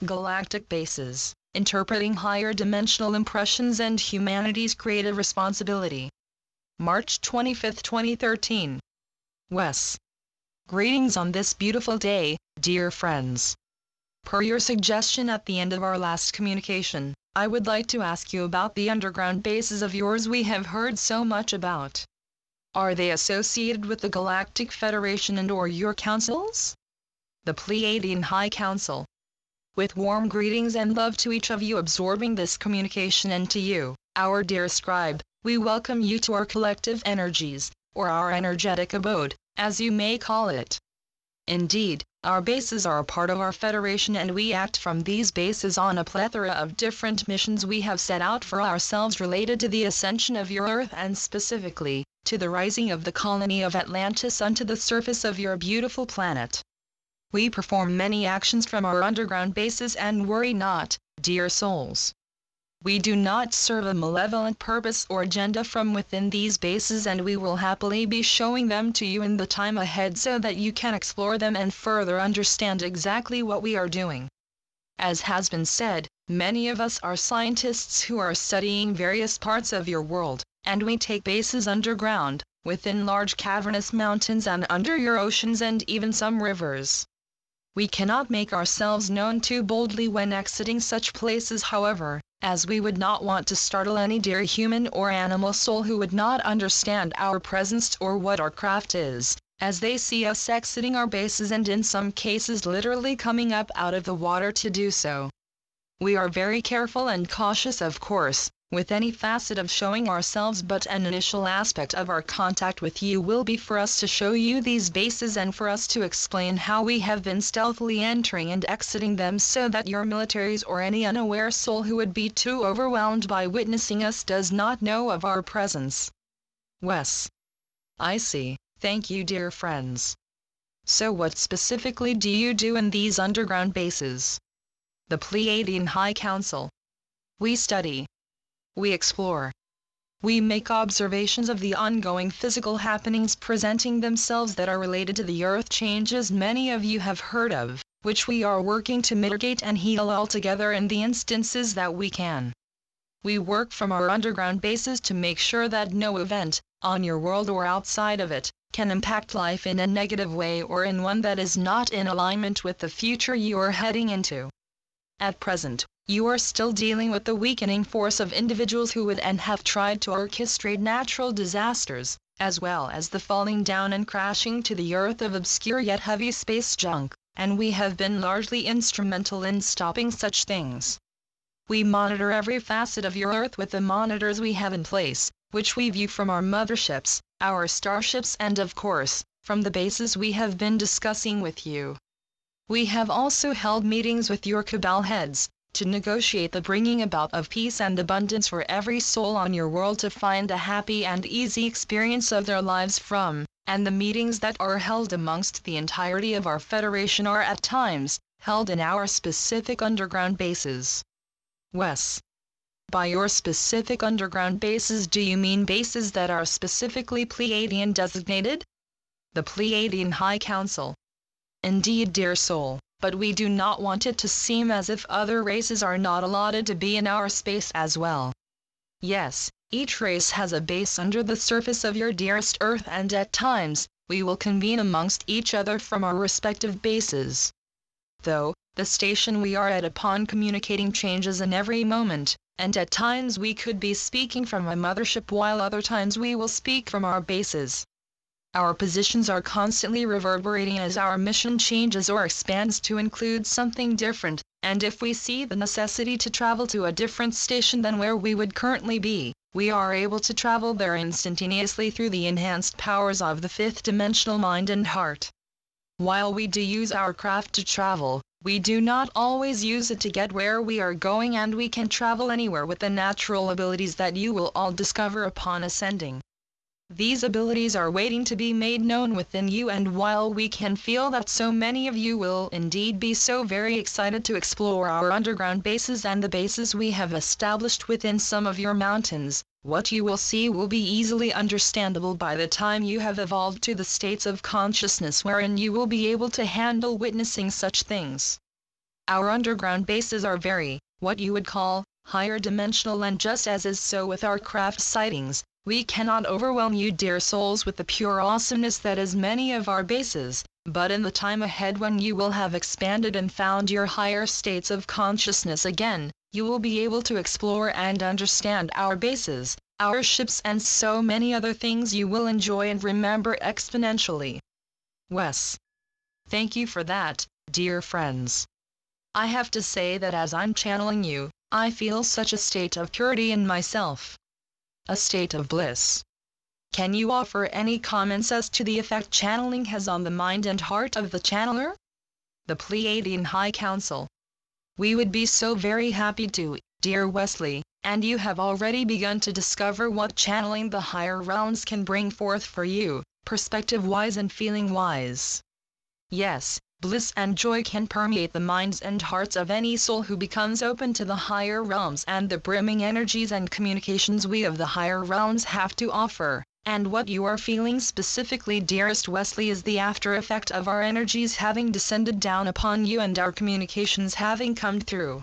Galactic bases, interpreting higher dimensional impressions and humanity's creative responsibility. March 25, 2013. Wes. Greetings on this beautiful day, dear friends. Per your suggestion at the end of our last communication, I would like to ask you about the underground bases of yours we have heard so much about. Are they associated with the Galactic Federation and/or your councils? The Pleiadian High Council. With warm greetings and love to each of you absorbing this communication, and to you, our dear scribe, we welcome you to our collective energies, or our energetic abode, as you may call it. Indeed, our bases are a part of our Federation, and we act from these bases on a plethora of different missions we have set out for ourselves related to the ascension of your Earth, and specifically, to the rising of the colony of Atlantis onto the surface of your beautiful planet. We perform many actions from our underground bases, and worry not, dear souls. We do not serve a malevolent purpose or agenda from within these bases, and we will happily be showing them to you in the time ahead so that you can explore them and further understand exactly what we are doing. As has been said, many of us are scientists who are studying various parts of your world, and we take bases underground, within large cavernous mountains and under your oceans and even some rivers. We cannot make ourselves known too boldly when exiting such places, however, as we would not want to startle any dear human or animal soul who would not understand our presence or what our craft is, as they see us exiting our bases and in some cases literally coming up out of the water to do so. We are very careful and cautious, of course, with any facet of showing ourselves, but an initial aspect of our contact with you will be for us to show you these bases and for us to explain how we have been stealthily entering and exiting them so that your militaries or any unaware soul who would be too overwhelmed by witnessing us does not know of our presence. Wes. I see, thank you, dear friends. So what specifically do you do in these underground bases? The Pleiadian High Council. We study. We explore. We make observations of the ongoing physical happenings presenting themselves that are related to the Earth changes many of you have heard of, which we are working to mitigate and heal altogether in the instances that we can. We work from our underground bases to make sure that no event, on your world or outside of it, can impact life in a negative way or in one that is not in alignment with the future you are heading into. At present, you are still dealing with the weakening force of individuals who would and have tried to orchestrate natural disasters, as well as the falling down and crashing to the earth of obscure yet heavy space junk, and we have been largely instrumental in stopping such things. We monitor every facet of your Earth with the monitors we have in place, which we view from our motherships, our starships, and of course, from the bases we have been discussing with you. We have also held meetings with your cabal heads, to negotiate the bringing about of peace and abundance for every soul on your world to find a happy and easy experience of their lives from, and the meetings that are held amongst the entirety of our Federation are at times held in our specific underground bases. Wes. By your specific underground bases, do you mean bases that are specifically Pleiadian designated? The Pleiadian High Council. Indeed, dear soul, but we do not want it to seem as if other races are not allotted to be in our space as well. Yes, each race has a base under the surface of your dearest Earth, and at times, we will convene amongst each other from our respective bases. Though, the station we are at upon communicating changes in every moment, and at times we could be speaking from a mothership while other times we will speak from our bases. Our positions are constantly reverberating as our mission changes or expands to include something different, and if we see the necessity to travel to a different station than where we would currently be, we are able to travel there instantaneously through the enhanced powers of the fifth-dimensional mind and heart. While we do use our craft to travel, we do not always use it to get where we are going, and we can travel anywhere with the natural abilities that you will all discover upon ascending. These abilities are waiting to be made known within you, and while we can feel that so many of you will indeed be so very excited to explore our underground bases and the bases we have established within some of your mountains, what you will see will be easily understandable by the time you have evolved to the states of consciousness wherein you will be able to handle witnessing such things. Our underground bases are very, what you would call, higher dimensional, and just as is so with our craft sightings, we cannot overwhelm you dear souls with the pure awesomeness that is many of our bases, but in the time ahead when you will have expanded and found your higher states of consciousness again, you will be able to explore and understand our bases, our ships, and so many other things you will enjoy and remember exponentially. Wes. Thank you for that, dear friends. I have to say that as I'm channeling you, I feel such a state of purity in myself. A state of bliss. Can you offer any comments as to the effect channeling has on the mind and heart of the channeler? The Pleiadian High Council. We would be so very happy to, dear Wesley, and you have already begun to discover what channeling the higher realms can bring forth for you, perspective-wise and feeling-wise. Yes, bliss and joy can permeate the minds and hearts of any soul who becomes open to the higher realms and the brimming energies and communications we of the higher realms have to offer. And what you are feeling specifically, dearest Wesley, is the after effect of our energies having descended down upon you and our communications having come through.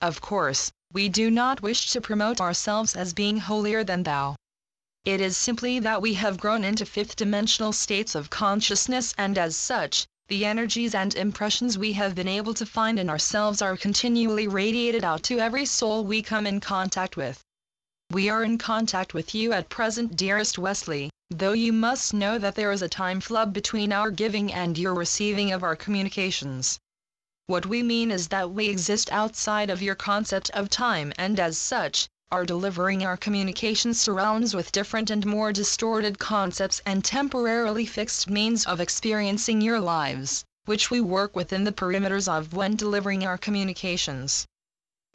Of course, we do not wish to promote ourselves as being holier than thou. It is simply that we have grown into fifth-dimensional states of consciousness, and as such, the energies and impressions we have been able to find in ourselves are continually radiated out to every soul we come in contact with. We are in contact with you at present, dearest Wesley, though you must know that there is a time flub between our giving and your receiving of our communications. What we mean is that we exist outside of your concept of time, and as such, are delivering our communications to realms with different and more distorted concepts and temporarily fixed means of experiencing your lives, which we work within the perimeters of when delivering our communications.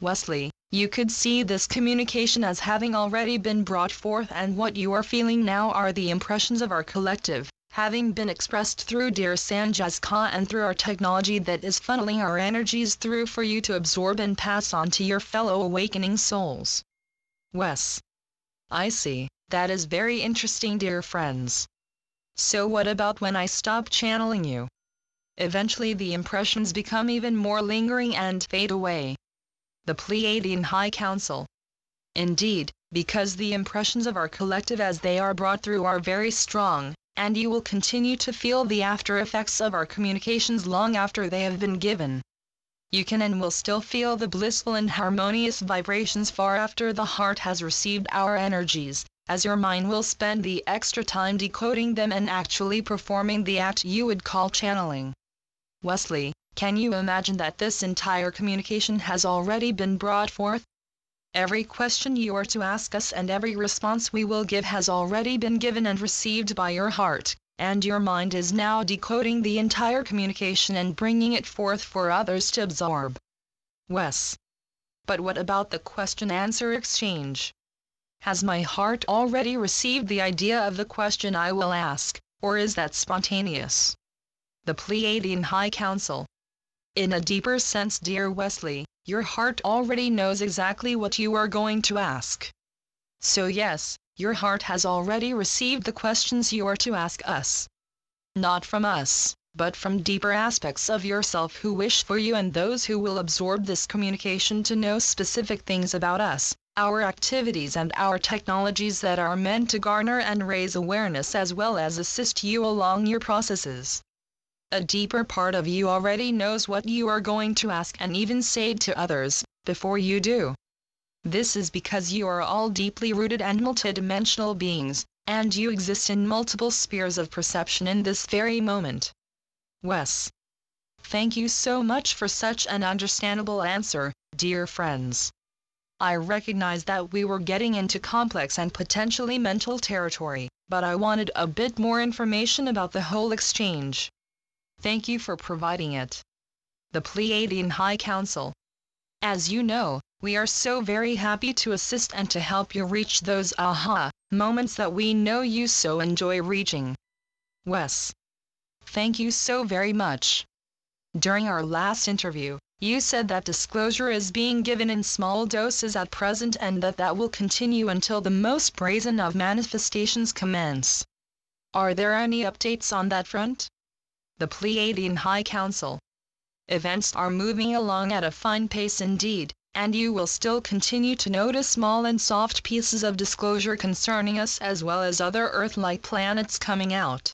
Wesley, you could see this communication as having already been brought forth, and what you are feeling now are the impressions of our collective, having been expressed through dear Sanjaz Ka and through our technology that is funneling our energies through for you to absorb and pass on to your fellow awakening souls. Wes. I see, that is very interesting, dear friends. So what about when I stop channeling you? Eventually the impressions become even more lingering and fade away. The Pleiadian High Council. Indeed, because the impressions of our collective as they are brought through are very strong, and you will continue to feel the after effects of our communications long after they have been given. You can and will still feel the blissful and harmonious vibrations far after the heart has received our energies, as your mind will spend the extra time decoding them and actually performing the act you would call channeling. Wesley, can you imagine that this entire communication has already been brought forth? Every question you are to ask us and every response we will give has already been given and received by your heart, and your mind is now decoding the entire communication and bringing it forth for others to absorb. Wes. But what about the question-answer exchange? Has my heart already received the idea of the question I will ask, or is that spontaneous? The Pleiadian High Council. In a deeper sense, dear Wesley, your heart already knows exactly what you are going to ask. So yes, your heart has already received the questions you are to ask us. Not from us, but from deeper aspects of yourself who wish for you and those who will absorb this communication to know specific things about us, our activities and our technologies that are meant to garner and raise awareness as well as assist you along your processes. A deeper part of you already knows what you are going to ask and even say to others, before you do. This is because you are all deeply rooted and multidimensional beings, and you exist in multiple spheres of perception in this very moment. Wes. Thank you so much for such an understandable answer, dear friends. I recognize that we were getting into complex and potentially mental territory, but I wanted a bit more information about the whole exchange. Thank you for providing it. The Pleiadian High Council. As you know, we are so very happy to assist and to help you reach those aha moments that we know you so enjoy reaching. Wes. Thank you so very much. During our last interview, you said that disclosure is being given in small doses at present and that will continue until the most brazen of manifestations commence. Are there any updates on that front? The Pleiadian High Council. Events are moving along at a fine pace indeed, and you will still continue to notice small and soft pieces of disclosure concerning us as well as other Earth-like planets coming out.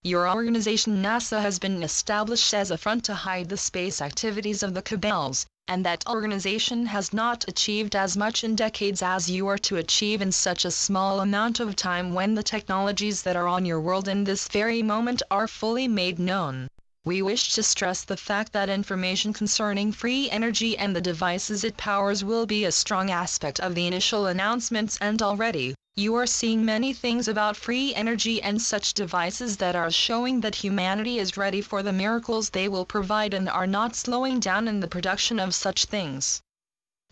Your organization NASA has been established as a front to hide the space activities of the cabals, and that organization has not achieved as much in decades as you are to achieve in such a small amount of time when the technologies that are on your world in this very moment are fully made known. We wish to stress the fact that information concerning free energy and the devices it powers will be a strong aspect of the initial announcements, and already, you are seeing many things about free energy and such devices that are showing that humanity is ready for the miracles they will provide and are not slowing down in the production of such things.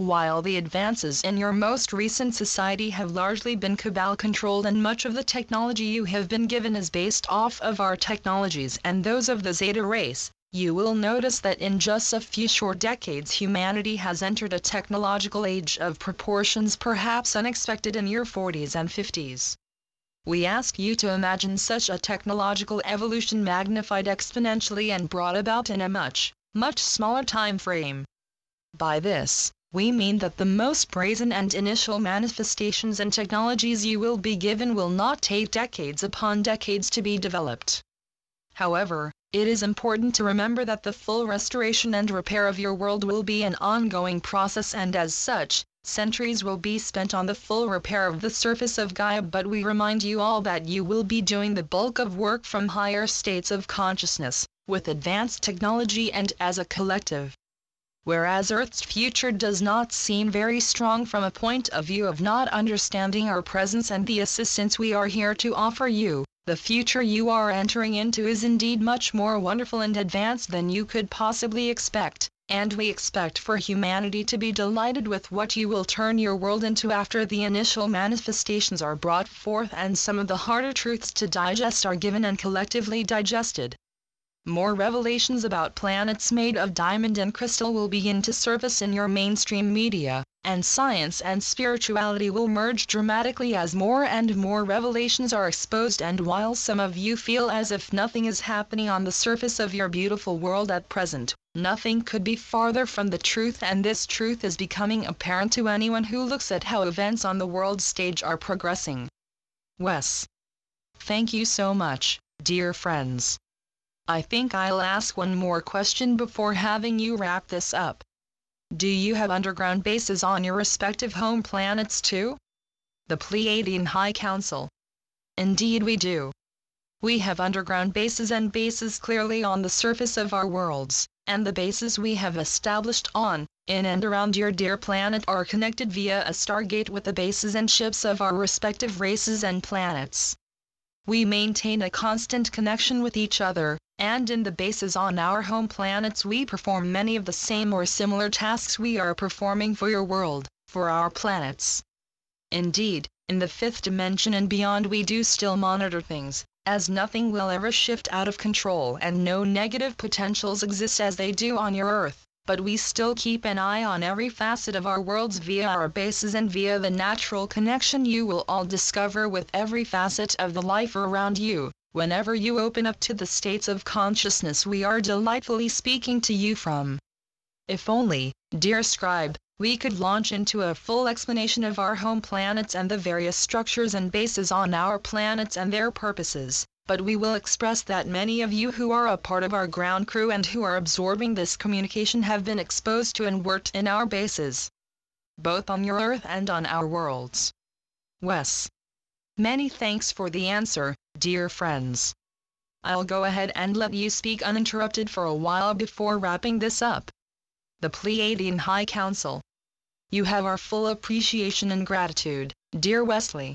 While the advances in your most recent society have largely been cabal-controlled and much of the technology you have been given is based off of our technologies and those of the Zeta race, you will notice that in just a few short decades humanity has entered a technological age of proportions perhaps unexpected in your 40s and 50s. We ask you to imagine such a technological evolution magnified exponentially and brought about in a much, much smaller time frame. By this, we mean that the most brazen and initial manifestations and technologies you will be given will not take decades upon decades to be developed. However, it is important to remember that the full restoration and repair of your world will be an ongoing process, and as such, centuries will be spent on the full repair of the surface of Gaia, but we remind you all that you will be doing the bulk of work from higher states of consciousness, with advanced technology and as a collective. Whereas Earth's future does not seem very strong from a point of view of not understanding our presence and the assistance we are here to offer you, the future you are entering into is indeed much more wonderful and advanced than you could possibly expect, and we expect for humanity to be delighted with what you will turn your world into after the initial manifestations are brought forth and some of the harder truths to digest are given and collectively digested. More revelations about planets made of diamond and crystal will begin to surface in your mainstream media, and science and spirituality will merge dramatically as more and more revelations are exposed. And while some of you feel as if nothing is happening on the surface of your beautiful world at present, nothing could be farther from the truth, and this truth is becoming apparent to anyone who looks at how events on the world stage are progressing. Wes. Thank you so much, dear friends. I think I'll ask one more question before having you wrap this up. Do you have underground bases on your respective home planets too? The Pleiadian High Council. Indeed we do. We have underground bases and bases clearly on the surface of our worlds, and the bases we have established on, in and around your dear planet are connected via a stargate with the bases and ships of our respective races and planets. We maintain a constant connection with each other, and in the bases on our home planets we perform many of the same or similar tasks we are performing for your world, for our planets. Indeed, in the fifth dimension and beyond we do still monitor things, as nothing will ever shift out of control and no negative potentials exist as they do on your Earth, but we still keep an eye on every facet of our worlds via our bases and via the natural connection you will all discover with every facet of the life around you. Whenever you open up to the states of consciousness we are delightfully speaking to you from. If only, dear scribe, we could launch into a full explanation of our home planets and the various structures and bases on our planets and their purposes, but we will express that many of you who are a part of our ground crew and who are absorbing this communication have been exposed to and worked in our bases, both on your Earth and on our worlds. Wes. Many thanks for the answer, dear friends. I'll go ahead and let you speak uninterrupted for a while before wrapping this up. The Pleiadian High Council. You have our full appreciation and gratitude, dear Wesley.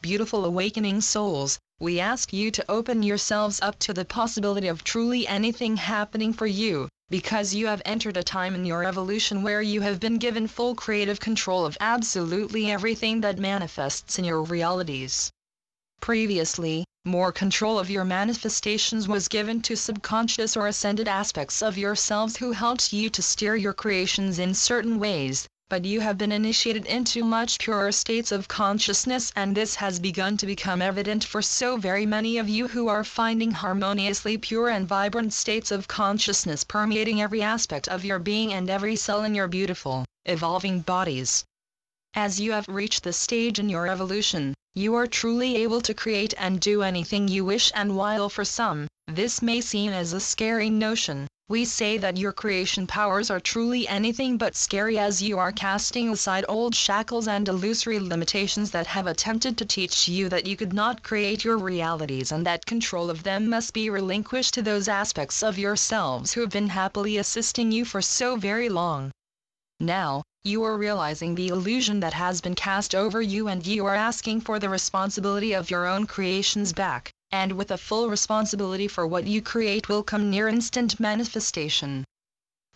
Beautiful awakening souls, we ask you to open yourselves up to the possibility of truly anything happening for you, because you have entered a time in your evolution where you have been given full creative control of absolutely everything that manifests in your realities. Previously, more control of your manifestations was given to subconscious or ascended aspects of yourselves who helped you to steer your creations in certain ways, but you have been initiated into much purer states of consciousness, and this has begun to become evident for so very many of you who are finding harmoniously pure and vibrant states of consciousness permeating every aspect of your being and every cell in your beautiful, evolving bodies. As you have reached this stage in your evolution, you are truly able to create and do anything you wish, and while for some, this may seem as a scary notion, we say that your creation powers are truly anything but scary, as you are casting aside old shackles and illusory limitations that have attempted to teach you that you could not create your realities, and that control of them must be relinquished to those aspects of yourselves who have been happily assisting you for so very long. Now, you are realizing the illusion that has been cast over you, and you are asking for the responsibility of your own creations back, and with a full responsibility for what you create will come near instant manifestation.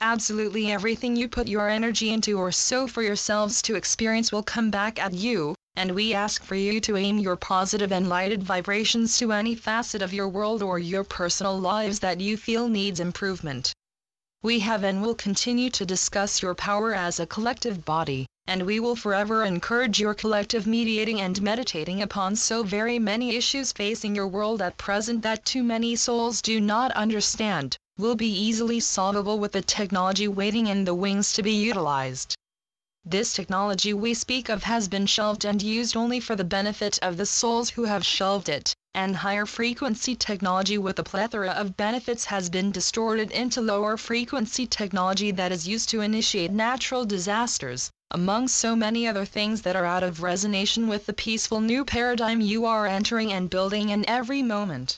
Absolutely everything you put your energy into or sow for yourselves to experience will come back at you, and we ask for you to aim your positive and lighted vibrations to any facet of your world or your personal lives that you feel needs improvement. We have and will continue to discuss your power as a collective body, and we will forever encourage your collective mediating and meditating upon so very many issues facing your world at present that too many souls do not understand, will be easily solvable with the technology waiting in the wings to be utilized. This technology we speak of has been shelved and used only for the benefit of the souls who have shelved it, and higher frequency technology with a plethora of benefits has been distorted into lower frequency technology that is used to initiate natural disasters, among so many other things that are out of resonance with the peaceful new paradigm you are entering and building in every moment.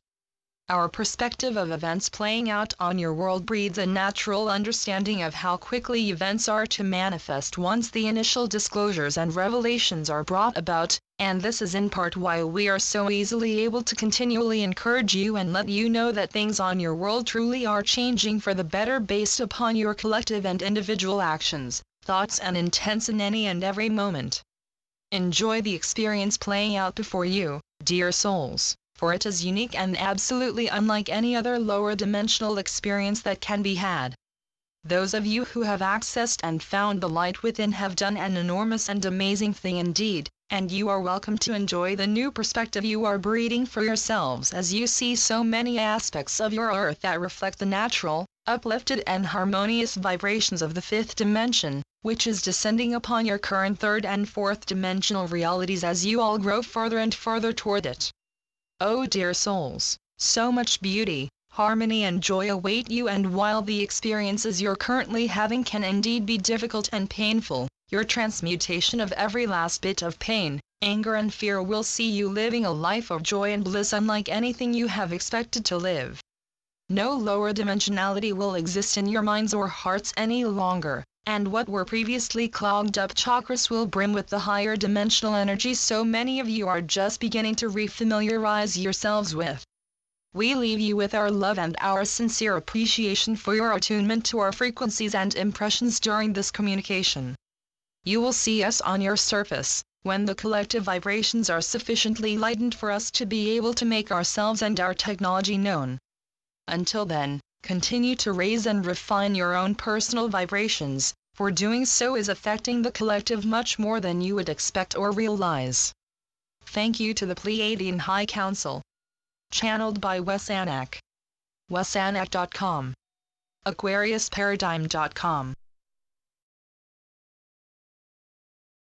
Our perspective of events playing out on your world breeds a natural understanding of how quickly events are to manifest once the initial disclosures and revelations are brought about, and this is in part why we are so easily able to continually encourage you and let you know that things on your world truly are changing for the better based upon your collective and individual actions, thoughts and intents in any and every moment. Enjoy the experience playing out before you, dear souls, for it is unique and absolutely unlike any other lower dimensional experience that can be had. Those of you who have accessed and found the light within have done an enormous and amazing thing indeed, and you are welcome to enjoy the new perspective you are breeding for yourselves as you see so many aspects of your earth that reflect the natural, uplifted and harmonious vibrations of the fifth dimension, which is descending upon your current third and fourth dimensional realities as you all grow further and further toward it. Oh dear souls, so much beauty, harmony and joy await you, and while the experiences you're currently having can indeed be difficult and painful, your transmutation of every last bit of pain, anger and fear will see you living a life of joy and bliss unlike anything you have expected to live. No lower dimensionality will exist in your minds or hearts any longer, and what were previously clogged up chakras will brim with the higher dimensional energy so many of you are just beginning to refamiliarize yourselves with. We leave you with our love and our sincere appreciation for your attunement to our frequencies and impressions during this communication. You will see us on your surface, when the collective vibrations are sufficiently lightened for us to be able to make ourselves and our technology known. Until then, continue to raise and refine your own personal vibrations, for doing so is affecting the collective much more than you would expect or realize. Thank you to the Pleiadian High Council. Channeled by Wes Anak. WesAnak.com. AquariusParadigm.com